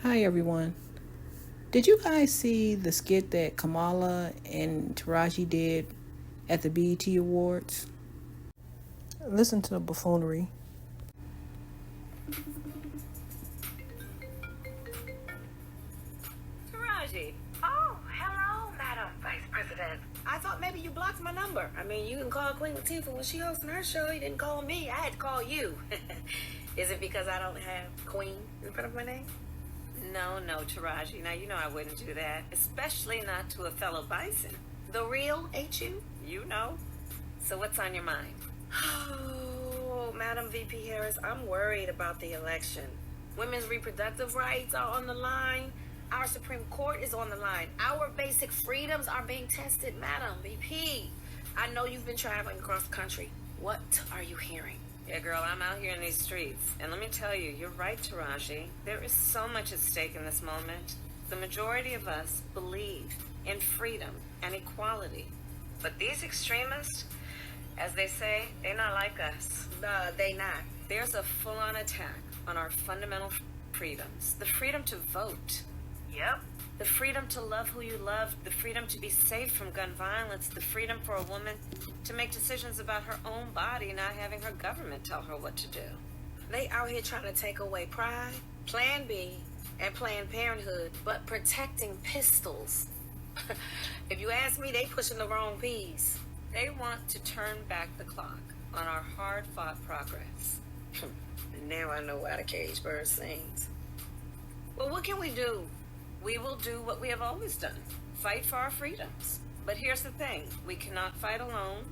Hi everyone. Did you guys see the skit that Kamala and Taraji did at the BET Awards? Listen to the buffoonery. Taraji. Oh, hello, Madam Vice President. I thought maybe you blocked my number. I mean, you can call Queen Latifah when she hosting her show. You didn't call me. I had to call you. Is it because I don't have Queen in front of my name? No, Taraji. Now, you know I wouldn't do that. Especially not to a fellow bison. The real HU? You know. So what's on your mind? Oh, Madam VP Harris, I'm worried about the election. Women's reproductive rights are on the line. Our Supreme Court is on the line. Our basic freedoms are being tested, Madam VP. I know you've been traveling across the country. What are you hearing? Yeah, girl, I'm out here in these streets. And let me tell you, you're right, Taraji. There is so much at stake in this moment. The majority of us believe in freedom and equality. But these extremists, as they say, they're not like us. They not. There's a full-on attack on our fundamental freedoms. The freedom to vote. Yep. The freedom to love who you love, the freedom to be safe from gun violence, the freedom for a woman to make decisions about her own body, not having her government tell her what to do. They out here trying to take away Pride, Plan B, and Planned Parenthood, but protecting pistols. If you ask me, they pushing the wrong piece. They want to turn back the clock on our hard-fought progress. And now I know why the cage bird sings. Well, what can we do? We will do what we have always done, fight for our freedoms. But here's the thing, we cannot fight alone.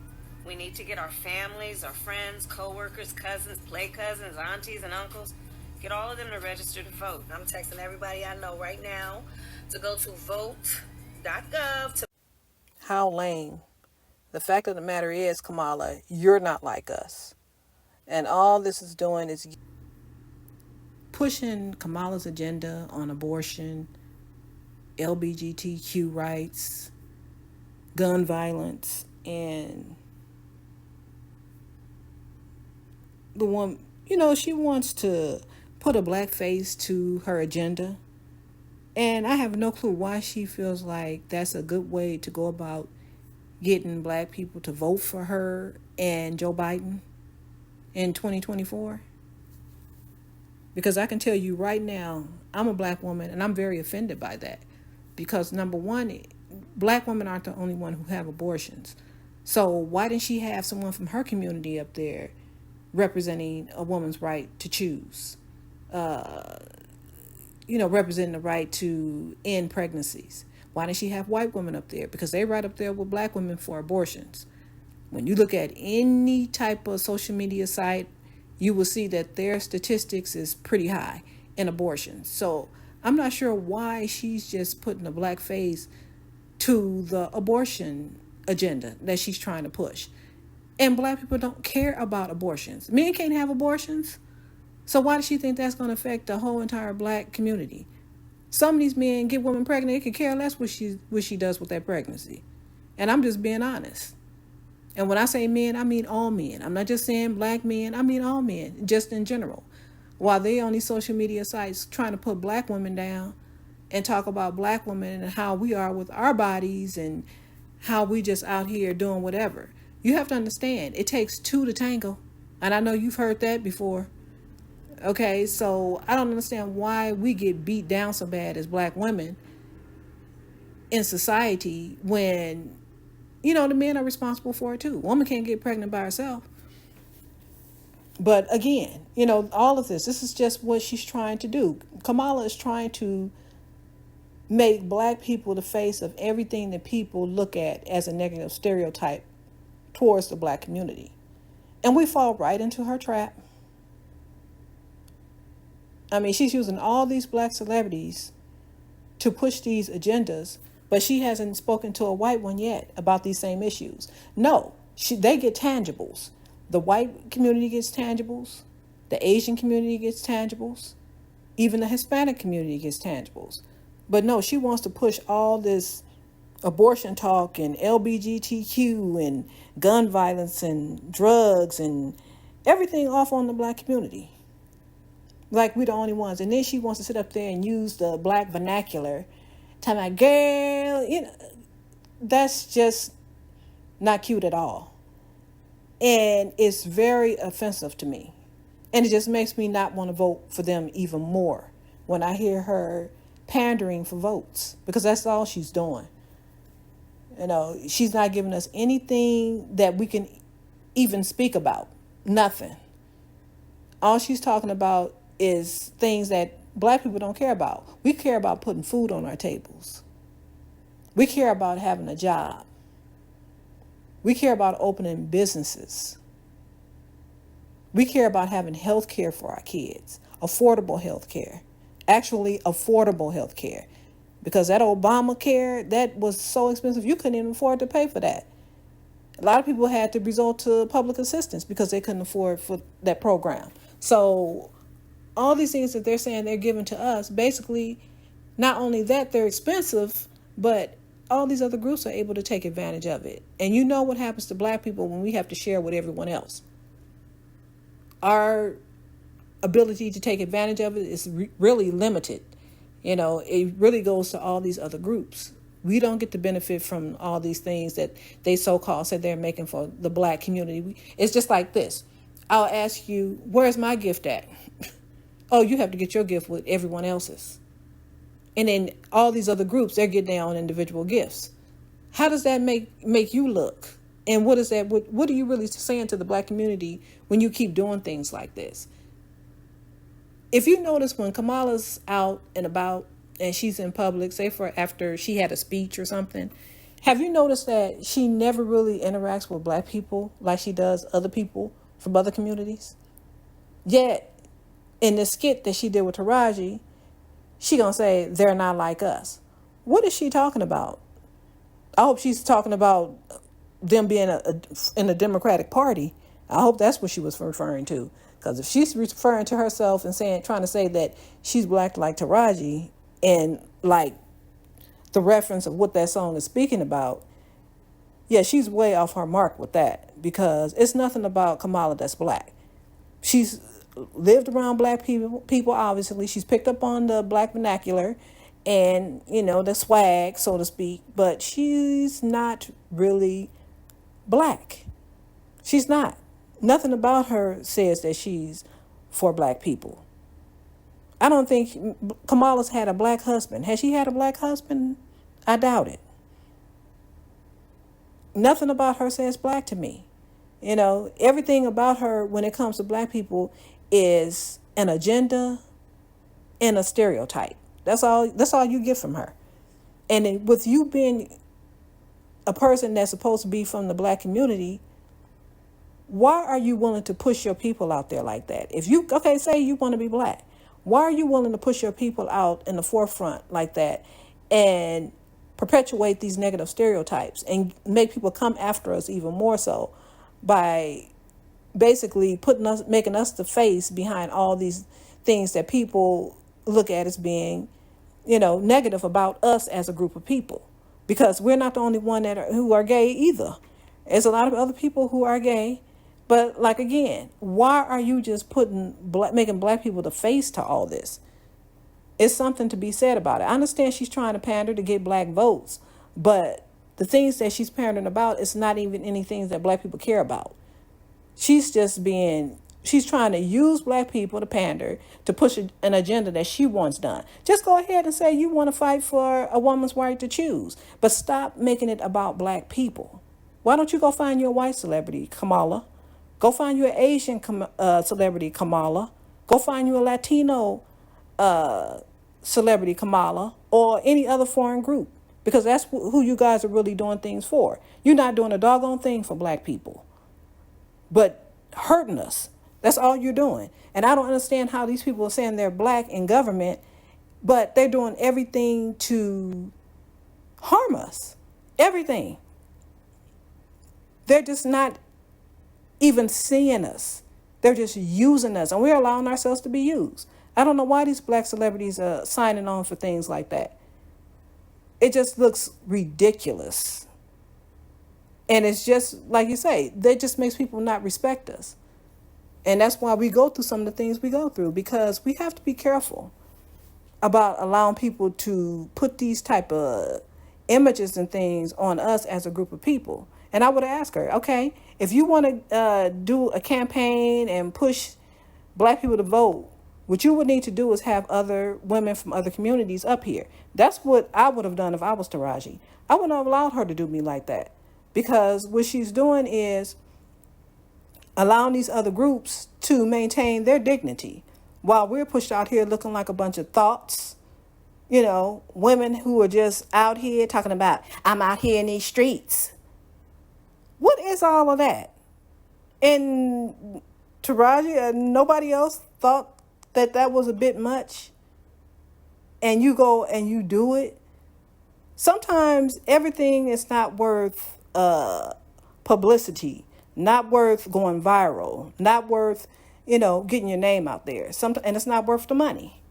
We need to get our families, our friends, co-workers, cousins, play cousins, aunties, and uncles, get all of them to register to vote. I'm texting everybody I know right now to go to vote.gov to... How lame. The fact of the matter is, Kamala, you're not like us. And all this is doing is pushing Kamala's agenda on abortion, LGBTQ rights, gun violence, and the one, she wants to put a black face to her agenda. And I have no clue why she feels like that's a good way to go about getting black people to vote for her and Joe Biden in 2024. Because I can tell you right now, I'm a black woman and I'm very offended by that. Because number one, black women aren't the only one who have abortions. So why didn't she have someone from her community up there representing a woman's right to choose? Representing the right to end pregnancies. Why didn't she have white women up there? Because they're right up there with black women for abortions. When you look at any type of social media site, you will see that their statistics is pretty high in abortions. So I'm not sure why she's just putting a black face to the abortion agenda that she's trying to push. And black people don't care about abortions. Men can't have abortions. So why does she think that's going to affect the whole entire black community? Some of these men get women pregnant, they could care less what she does with that pregnancy. And I'm just being honest. And when I say men, I mean all men. I'm not just saying black men, I mean all men, just in general. While they on these social media sites trying to put black women down and talk about black women and how we are with our bodies and how we just out here doing whatever. You have to understand, it takes two to tango. And I know you've heard that before. Okay, so I don't understand why we get beat down so bad as black women in society when, the men are responsible for it too. Woman can't get pregnant by herself. But again, all of this is just what she's trying to do. Kamala is trying to make black people the face of everything that people look at as a negative stereotype towards the black community. And we fall right into her trap. I mean, she's using all these black celebrities to push these agendas, but she hasn't spoken to a white one yet about these same issues. No, they get tangibles. The white community gets tangibles. The Asian community gets tangibles. Even the Hispanic community gets tangibles. But no, she wants to push all this abortion talk and LGBTQ and gun violence and drugs and everything off on the black community. Like we're the only ones. And then she wants to sit up there and use the black vernacular. Tell my girl, that's just not cute at all. And it's very offensive to me. And it just makes me not want to vote for them even more when I hear her pandering for votes, because that's all she's doing. She's not giving us anything that we can even speak about. Nothing. All she's talking about is things that black people don't care about. We care about putting food on our tables. We care about having a job. We care about opening businesses. We care about having health care for our kids, affordable health care, actually affordable health care. Because that Obamacare, that was so expensive, you couldn't even afford to pay for that. A lot of people had to resort to public assistance because they couldn't afford for that program. So all these things that they're saying they're giving to us, basically, not only that they're expensive, but all these other groups are able to take advantage of it. And you know what happens to black people when we have to share with everyone else. Our ability to take advantage of it is really limited. It really goes to all these other groups. We don't get to benefit from all these things that they so-called said they're making for the black community. It's just like this. I'll ask you, where's my gift at? Oh, you have to get your gift with everyone else's. And then all these other groups, they're getting their own individual gifts. How does that make you look? And what is that? What are you really saying to the black community when you keep doing things like this? If you notice when Kamala's out and about and she's in public, say for after she had a speech or something, have you noticed that she never really interacts with black people like she does other people from other communities? Yet, in the skit that she did with Taraji, she gonna say they're not like us. What is she talking about? I hope she's talking about them being in the Democratic Party. I hope that's what she was referring to. Because if she's referring to herself and trying to say that she's black like Taraji, and like the reference of what that song is speaking about, yeah, she's way off her mark with that, because it's nothing about Kamala that's black. She's lived around black people obviously. She's picked up on the black vernacular and, the swag, so to speak, but she's not really black. She's not. Nothing about her says that she's for black people. I don't think Kamala's had a black husband. Has she had a black husband? I doubt it. Nothing about her says black to me. Everything about her when it comes to black people is an agenda and a stereotype. That's all you get from her. And with you being a person that's supposed to be from the black community, why are you willing to push your people out there like that? If you, say you want to be black, why are you willing to push your people out in the forefront like that and perpetuate these negative stereotypes and make people come after us even more so by basically making us the face behind all these things that people look at as being, negative about us as a group of people? Because we're not the only one who are gay either. There's a lot of other people who are gay. But like again, why are you just making black people the face to all this? It's something to be said about it. I understand she's trying to pander to get black votes, but the things that she's pandering about is not even anything that black people care about. She's trying to use black people to pander to push an agenda that she wants done. Just go ahead and say you want to fight for a woman's right to choose, but stop making it about black people. Why don't you go find your white celebrity, Kamala? Go find you an Asian celebrity, Kamala. Go find you a Latino celebrity, Kamala, or any other foreign group, because that's who you guys are really doing things for. You're not doing a doggone thing for black people, but hurting us. That's all you're doing. And I don't understand how these people are saying they're black in government, but they're doing everything to harm us. Everything. They're just not even seeing us. They're just using us, and we're allowing ourselves to be used. I don't know why these black celebrities are signing on for things like that. It just looks ridiculous. And it's just, like you say, that just makes people not respect us. And that's why we go through some of the things we go through, because we have to be careful about allowing people to put these type of images and things on us as a group of people. And I would ask her, okay, if you want to do a campaign and push black people to vote, what you would need to do is have other women from other communities up here. That's what I would have done if I was Taraji. I wouldn't have allowed her to do me like that, because what she's doing is allowing these other groups to maintain their dignity while we're pushed out here looking like a bunch of thoughts. Women who are just out here talking about, I'm out here in these streets. What is all of that? And Taraji and nobody else thought that that was a bit much. And you go and you do it. Sometimes everything is not worth publicity, not worth going viral, not worth, getting your name out there. And it's not worth the money.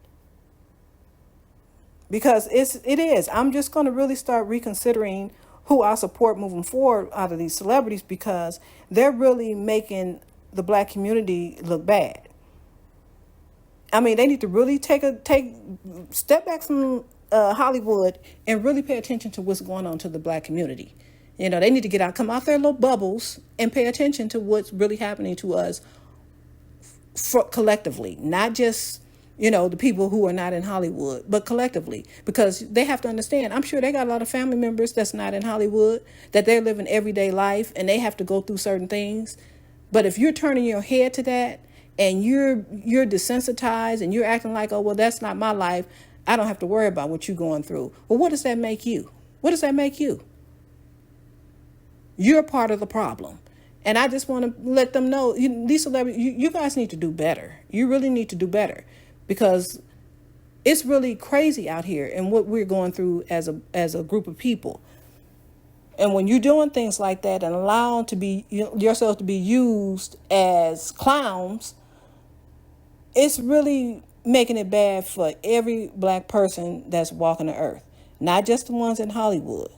Because it is. I'm just going to really start reconsidering who I support moving forward out of these celebrities, because they're really making the black community look bad. I mean, they need to really step back from Hollywood and really pay attention to what's going on to the black community. They need to come out their little bubbles and pay attention to what's really happening to us collectively, not just the people who are not in Hollywood, but collectively, because they have to understand, I'm sure they got a lot of family members that's not in Hollywood, that they're living everyday life and they have to go through certain things. But if you're turning your head to that and you're desensitized and you're acting like, oh, well, that's not my life, I don't have to worry about what you're going through. Well, what does that make you? What does that make you? You're part of the problem. And I just want to let them know, these celebrities, you guys need to do better. You really need to do better, because it's really crazy out here and what we're going through as a group of people. And when you're doing things like that and allowing yourself to be used as clowns, it's really making it bad for every black person that's walking the earth, not just the ones in Hollywood.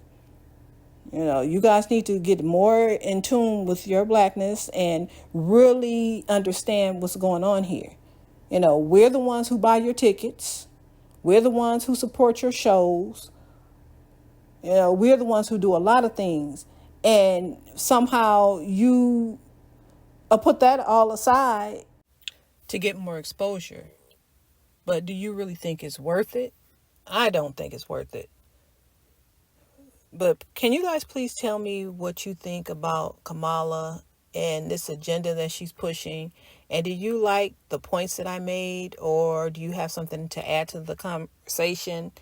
You guys need to get more in tune with your blackness and really understand what's going on here. We're the ones who buy your tickets. We're the ones who support your shows. We're the ones who do a lot of things. And somehow you put that all aside to get more exposure. But do you really think it's worth it? I don't think it's worth it. But can you guys please tell me what you think about Kamala and this agenda that she's pushing? And do you like the points that I made, or do you have something to add to the conversation?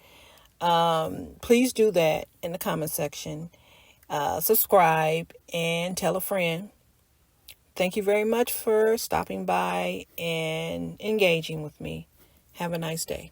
Please do that in the comment section. Subscribe and tell a friend. Thank you very much for stopping by and engaging with me. Have a nice day.